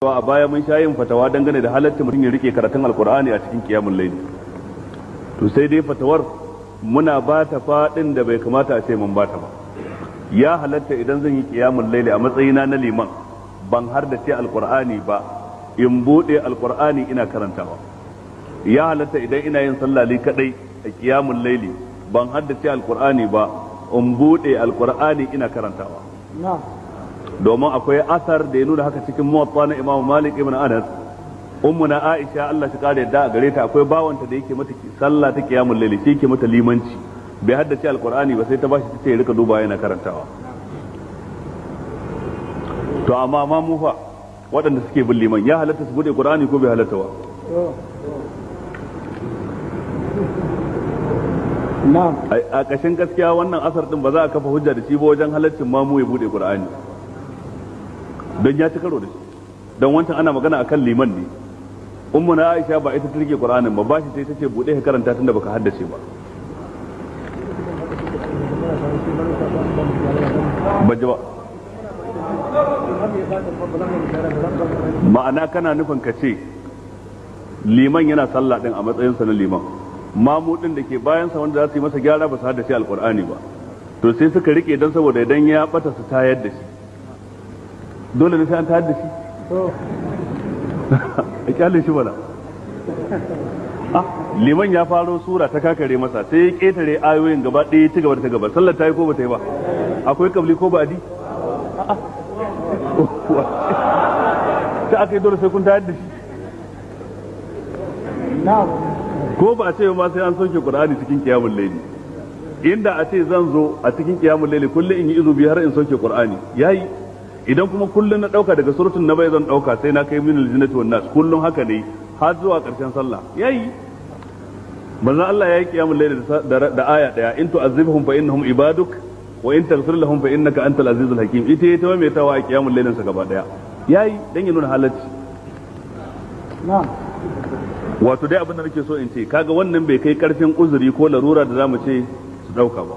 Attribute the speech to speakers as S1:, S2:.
S1: a baya mun sha yin fatawa dangane da halatta mutum ya rike karatun alkur'ani a cikin kiyamul layl to sai dai fatawar muna ba ta fadin da bai kamata a ce mun ba ta ba. Ya halatta idan zan yi kiyamul layl a matsayina na liman ban har da ce alkur'ani ba in bude alkur'ani ina karantawa. Ya halatta idan ina yin sallah li kadai a kiyamul layl ban har da ce alkur'ani ba in bude alkur'ani ina karantawa. Domin akwai asar da ya nuna haka cikin muwatta na Imam Malik ibn Anas. Ummuna Aisha Allah shi kare yadda a gare ta akwai bawanta da yake mata sallah ta kiyamul layl shi yake mata limanci bai haddace alqur'ani ba sai ta bashi tace ya rika duba yana karantawa. To amma ma mu fa waɗanda suke bin liman ya halatta su bude qur'ani ko bai halatta ba? A ƙashin gaskiya wannan asar din ba za a kafa hujja da shi ba wajen halaccin mamu ya bude qur'ani don ya ci karo da shi, don wancan ana magana akan liman ne. Ummu na Aisha ba ita ta rike Qur'anin ba bashi sai tace bude ka karanta tunda baka haddace ba. Baje ba ma'ana kana nufin ka ce liman yana sallah din a matsayin sa na liman, mamu din da ke bayan sa wanda za su yi masa gyara ba su haddace alqur'ani ba, to sai suka rike dan saboda idan ya bata su tayar da shi. Dole ne sai an tayar da shi a kyale shi bala. Liman ya faro sura ta kakare masa sai ya ketare ayoyin gaba ɗaya ci gaba da ta gaba, sallar ta yi ko ba ta yi ba, akwai kabli ko ba adi ta aka yi dole sai kun tayar da shi ko ba a ce ma sai an sauke Qur'ani cikin qiyamul layli. Inda a ce zan zo a cikin qiyamul layli kullum in yi izu biyar in sauke Qur'ani yayi. Idan kuma kullum na dauka daga suratul nabai zan dauka sai na kai minal jinnati wan nas kullum haka ne har zuwa karshen sallah yayi. Manzo Allah yayi qiyamul layl da aya daya in tu'azzibhum fa innahum ibaduk wa in taghfir lahum fa innaka antal azizul hakim. Ita ita mai tawa a qiyamul laylin sa gaba daya yayi dan ya nuna halacci. Wato dai abin da nake so in ce kaga wannan bai kai karfin uzuri ko larura da zamu ce su dauka ba.